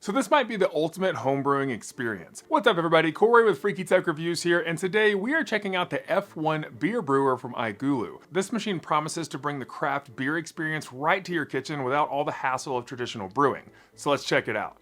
So this might be the ultimate homebrewing experience. What's up everybody, Corey with FREAKYTECH Reviews here, and today we are checking out the F1 beer brewer from iGulu. This machine promises to bring the craft beer experience right to your kitchen without all the hassle of traditional brewing. So let's check it out.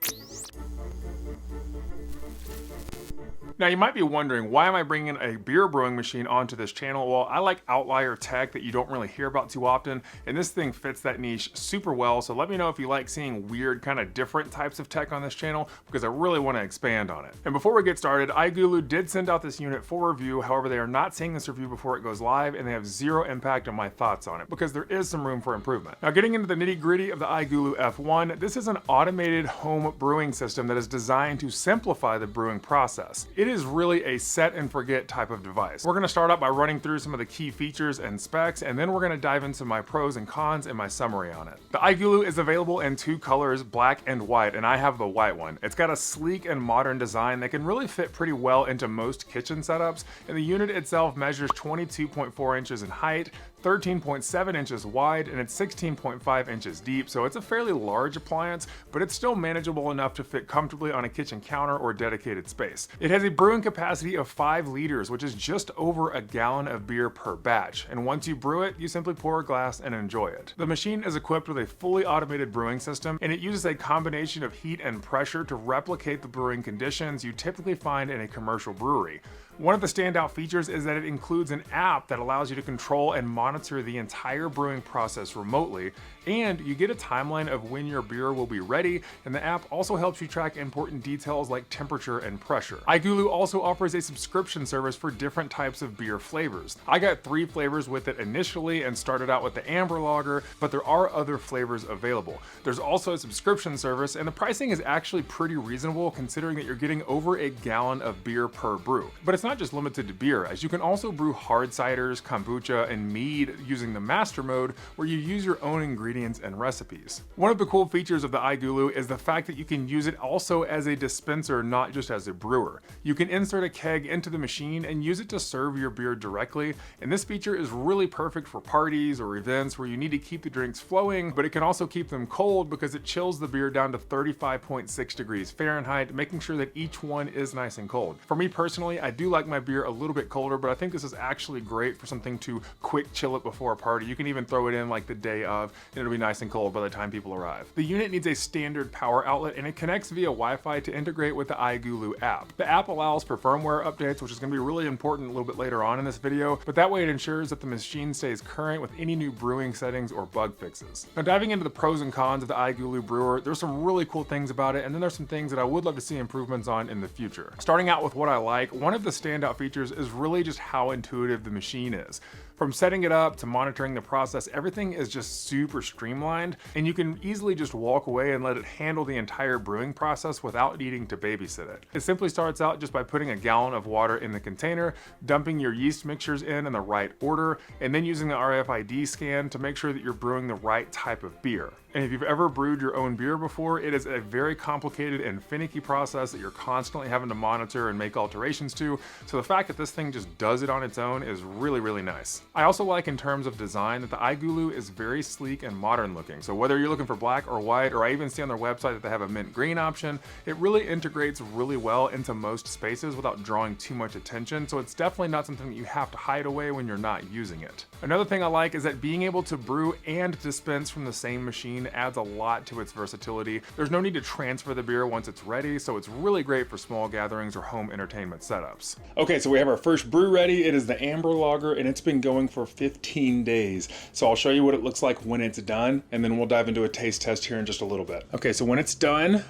Now you might be wondering, why am I bringing a beer brewing machine onto this channel? Well, I like outlier tech that you don't really hear about too often, and this thing fits that niche super well, so let me know if you like seeing weird, kind of different types of tech on this channel, because I really want to expand on it. And before we get started, iGulu did send out this unit for review, however they are not seeing this review before it goes live, and they have zero impact on my thoughts on it, because there is some room for improvement. Now getting into the nitty gritty of the iGulu F1, this is an automated home brewing system that is designed to simplify the brewing process. It is really a set and forget type of device. We're gonna start out by running through some of the key features and specs, and then we're gonna dive into my pros and cons and my summary on it. The iGulu is available in two colors, black and white, and I have the white one. It's got a sleek and modern design that can really fit pretty well into most kitchen setups, and the unit itself measures 22.4 inches in height, 13.7 inches wide, and it's 16.5 inches deep, so it's a fairly large appliance, but it's still manageable enough to fit comfortably on a kitchen counter or dedicated space. It has a brewing capacity of 5 liters, which is just over a gallon of beer per batch, and once you brew it, you simply pour a glass and enjoy it. The machine is equipped with a fully automated brewing system, and it uses a combination of heat and pressure to replicate the brewing conditions you typically find in a commercial brewery. One of the standout features is that it includes an app that allows you to control and monitor the entire brewing process remotely, and you get a timeline of when your beer will be ready, and the app also helps you track important details like temperature and pressure. iGulu also offers a subscription service for different types of beer flavors. I got 3 flavors with it initially and started out with the amber lager, but there are other flavors available. There's also a subscription service, and the pricing is actually pretty reasonable considering that you're getting over a gallon of beer per brew. But it's not just limited to beer, as you can also brew hard ciders, kombucha, and mead using the master mode, where you use your own ingredients and recipes. One of the cool features of the iGulu is the fact that you can use it also as a dispenser, not just as a brewer. You can insert a keg into the machine and use it to serve your beer directly, and this feature is really perfect for parties or events where you need to keep the drinks flowing, but it can also keep them cold because it chills the beer down to 35.6 degrees Fahrenheit, making sure that each one is nice and cold. For me personally, I do like my beer a little bit colder, but I think this is actually great for something to quick chill it before a party. You can even throw it in like the day of, and it'll be nice and cold by the time people arrive. The unit needs a standard power outlet, and it connects via Wi-Fi to integrate with the iGulu app. The app allows for firmware updates, which is going to be really important a little bit later on in this video, but that way it ensures that the machine stays current with any new brewing settings or bug fixes. Now diving into the pros and cons of the iGulu brewer, there's some really cool things about it, and then there's some things that I would love to see improvements on in the future. Starting out with what I like, one of the standout features is really just how intuitive the machine is. From setting it up to monitoring the process, everything is just super streamlined, and you can easily just walk away and let it handle the entire brewing process without needing to babysit it. It simply starts out just by putting a gallon of water in the container, dumping your yeast mixtures in the right order, and then using the RFID scan to make sure that you're brewing the right type of beer. And if you've ever brewed your own beer before, it is a very complicated and finicky process that you're constantly having to monitor and make alterations to, so the fact that this thing just does it on its own is really, really nice. I also like in terms of design that the iGulu is very sleek and modern looking, so whether you're looking for black or white, or I even see on their website that they have a mint green option, it really integrates really well into most spaces without drawing too much attention, so it's definitely not something that you have to hide away when you're not using it. Another thing I like is that being able to brew and dispense from the same machine adds a lot to its versatility. There's no need to transfer the beer once it's ready, so it's really great for small gatherings or home entertainment setups. Okay, so we have our first brew ready. It is the amber lager, and it's been going for 15 days. So I'll show you what it looks like when it's done, and then we'll dive into a taste test here in just a little bit. Okay, so when it's done,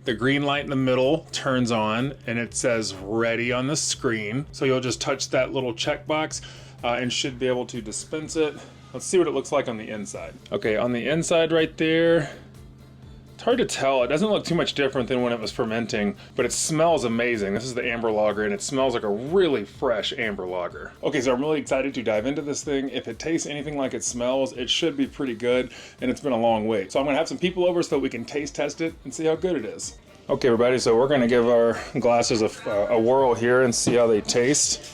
the green light in the middle turns on, and it says ready on the screen. So you'll just touch that little checkbox and should be able to dispense it. Let's see what it looks like on the inside. Okay, on the inside right there, it's hard to tell. It doesn't look too much different than when it was fermenting, but it smells amazing. This is the amber lager, and it smells like a really fresh amber lager. Okay, so I'm really excited to dive into this thing. If it tastes anything like it smells, it should be pretty good, and it's been a long wait. So I'm gonna have some people over so that we can taste test it and see how good it is. Okay, everybody, so we're gonna give our glasses a whirl here and see how they taste.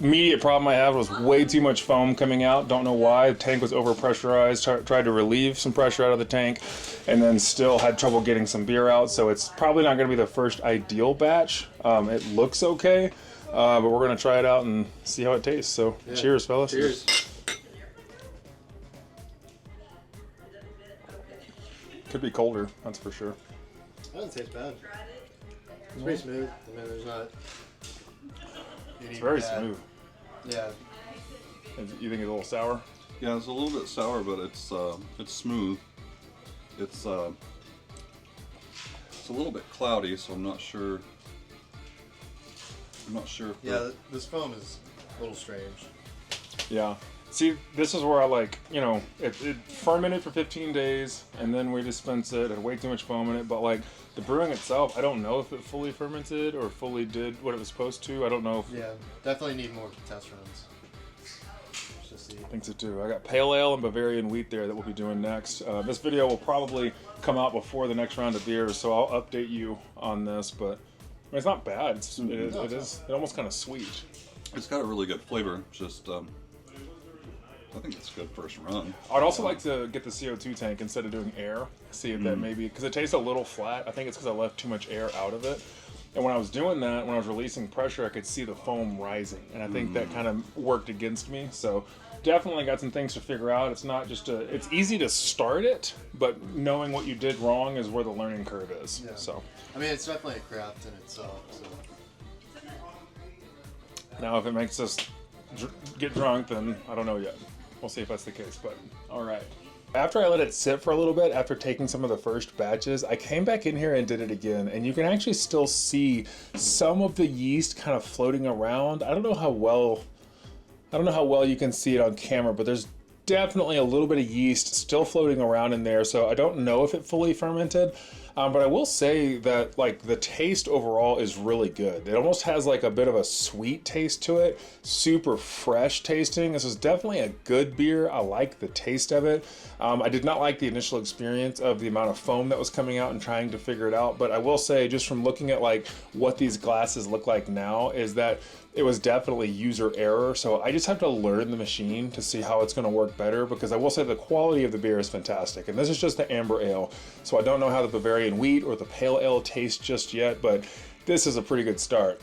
immediate problem I had was way too much foam coming out. Don't know why. The tank was overpressurized. Tried to relieve some pressure out of the tank, and then still had trouble getting some beer out. So it's probably not going to be the first ideal batch. It looks okay, but we're going to try it out and see how it tastes. So yeah. Cheers, fellas. Cheers. Could be colder, that's for sure. That doesn't taste bad. It's pretty smooth. I mean, there's not. It's very smooth. Yeah. You think it's a little sour? Yeah, it's a little bit sour, but it's smooth. It's a little bit cloudy, so I'm not sure. Yeah, this foam is a little strange. Yeah. See, this is where I like, you know, it fermented for 15 days, and then we dispense it. It had way too much foam in it, but like the brewing itself, I don't know if it fully fermented or fully did what it was supposed to. I don't know. Yeah, definitely need more test runs. I think so too. I got pale ale and Bavarian wheat there that we'll be doing next. This video will probably come out before the next round of beers, so I'll update you on this. But I mean, it's not bad. It almost kind of sweet. It's got a really good flavor. Just I think it's a good first run. I'd also like to get the CO2 tank instead of doing air. See if that maybe, because it tastes a little flat. I think it's because I left too much air out of it. And when I was doing that, when I was releasing pressure, I could see the foam rising. And I think that kind of worked against me. So definitely got some things to figure out. It's not just it's easy to start it, but knowing what you did wrong is where the learning curve is. Yeah. So I mean, it's definitely a craft in itself. So. Now if it makes us get drunk, then I don't know yet. We'll see if that's the case, but all right. After I let it sit for a little bit, after taking some of the first batches, I came back in here and did it again, and you can actually still see some of the yeast kind of floating around. I don't know how well you can see it on camera, but there's definitely a little bit of yeast still floating around in there, so I don't know if it fully fermented. But I will say that like the taste overall is really good. It almost has like a bit of a sweet taste to it, super fresh tasting. This is definitely a good beer. I like the taste of it. I did not like the initial experience of the amount of foam that was coming out and trying to figure it out. But I will say, just from looking at like what these glasses look like now, is that it was definitely user error. So I just have to learn the machine to see how it's going to work better, because I will say the quality of the beer is fantastic. And this is just the amber ale. So I don't know how the Bavarian wheat or the pale ale taste just yet, but this is a pretty good start.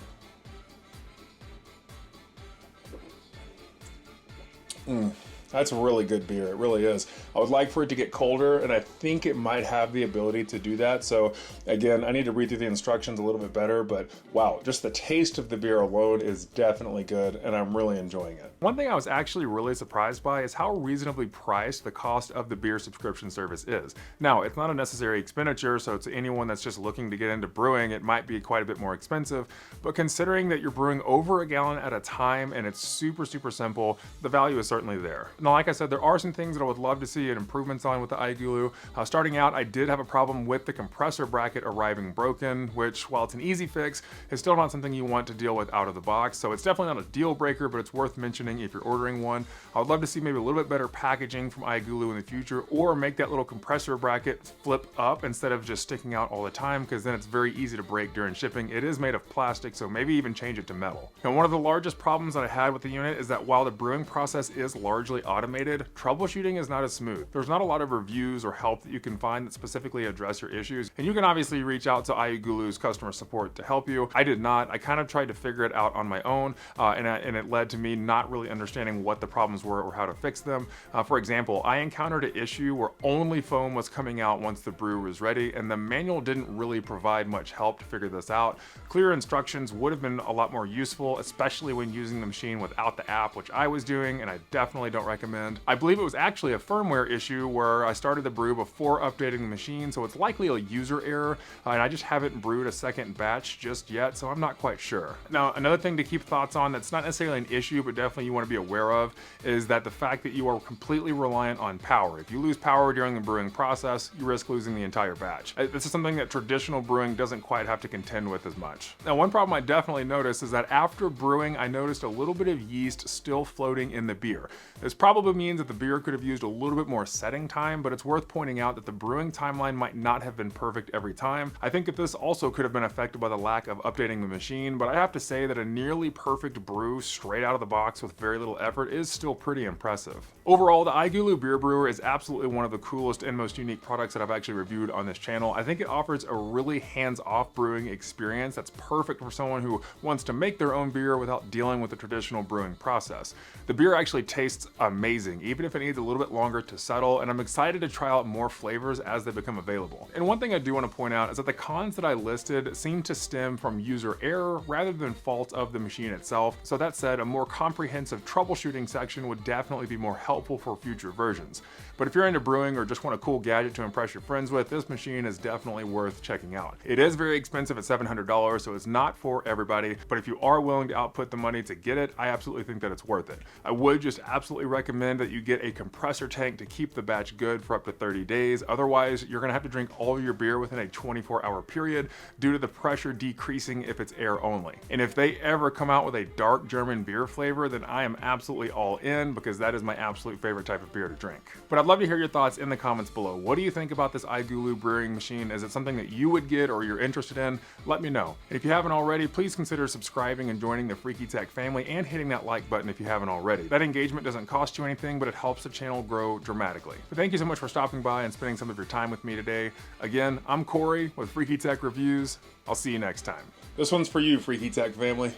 That's a really good beer. It really is. I would like for it to get colder, and I think it might have the ability to do that. So again, I need to read through the instructions a little bit better, but wow, just the taste of the beer alone is definitely good, and I'm really enjoying it. One thing I was actually really surprised by is how reasonably priced the cost of the beer subscription service is. Now, it's not a necessary expenditure, so to anyone that's just looking to get into brewing, it might be quite a bit more expensive, but considering that you're brewing over a gallon at a time and it's super, super simple, the value is certainly there. Now, like I said, there are some things that I would love to see improvements on with the iGulu. Starting out, I did have a problem with the compressor bracket arriving broken, which, while it's an easy fix, is still not something you want to deal with out of the box. So it's definitely not a deal breaker, but it's worth mentioning if you're ordering one. I would love to see maybe a little bit better packaging from iGulu in the future, or make that little compressor bracket flip up instead of just sticking out all the time, because then it's very easy to break during shipping. It is made of plastic, so maybe even change it to metal. And one of the largest problems that I had with the unit is that while the brewing process is largely automated, troubleshooting is not as smooth. There's not a lot of reviews or help that you can find that specifically address your issues, and you can obviously reach out to iGulu's customer support to help you. I did not. I kind of tried to figure it out on my own, and it led to me not really understanding what the problems were or how to fix them. For example, I encountered an issue where only foam was coming out once the brew was ready, and the manual didn't really provide much help to figure this out. Clear instructions would have been a lot more useful, especially when using the machine without the app, which I was doing, and I definitely don't recommend. I believe it was actually a firmware issue where I started the brew before updating the machine, so it's likely a user error, and I just haven't brewed a second batch just yet, so I'm not quite sure. Now, another thing to keep thoughts on that's not necessarily an issue, but definitely you want to be aware of, is that the fact that you are completely reliant on power. If you lose power during the brewing process, you risk losing the entire batch. This is something that traditional brewing doesn't quite have to contend with as much. Now, one problem I definitely noticed is that after brewing, I noticed a little bit of yeast still floating in the beer. This probably means that the beer could have used a little bit more setting time, but it's worth pointing out that the brewing timeline might not have been perfect every time. I think that this also could have been affected by the lack of updating the machine, but I have to say that a nearly perfect brew straight out of the box with very little effort is still pretty impressive. Overall, the iGulu beer brewer is absolutely one of the coolest and most unique products that I've actually reviewed on this channel. I think it offers a really hands-off brewing experience that's perfect for someone who wants to make their own beer without dealing with the traditional brewing process. The beer actually tastes amazing, even if it needs a little bit longer to settle, and I'm excited to try out more flavors as they become available. And one thing I do want to point out is that the cons that I listed seem to stem from user error rather than fault of the machine itself. So that said, a more comprehensive troubleshooting section would definitely be more helpful for future versions. But if you're into brewing or just want a cool gadget to impress your friends with, this machine is definitely worth checking out. It is very expensive at $700, so it's not for everybody, but if you are willing to output the money to get it, I absolutely think that it's worth it. I would just absolutely recommend that you get a compressor tank to keep the batch good for up to 30 days. Otherwise, you're gonna have to drink all of your beer within a 24-hour period due to the pressure decreasing if it's air only. And if they ever come out with a dark German beer flavor, then I am absolutely all in, because that is my absolute favorite type of beer to drink. But I'd love to hear your thoughts in the comments below. What do you think about this iGulu brewing machine? Is it something that you would get or you're interested in? Let me know. And if you haven't already, please consider subscribing and joining the Freaky Tech family and hitting that like button if you haven't already. That engagement doesn't cost you anything, but it helps the channel grow dramatically. But thank you so much for stopping by and spending some of your time with me today. Again, I'm Corey with Freaky Tech Reviews. I'll see you next time. This one's for you, Freaky Tech family.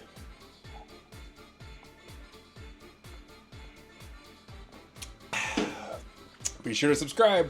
Be sure to subscribe.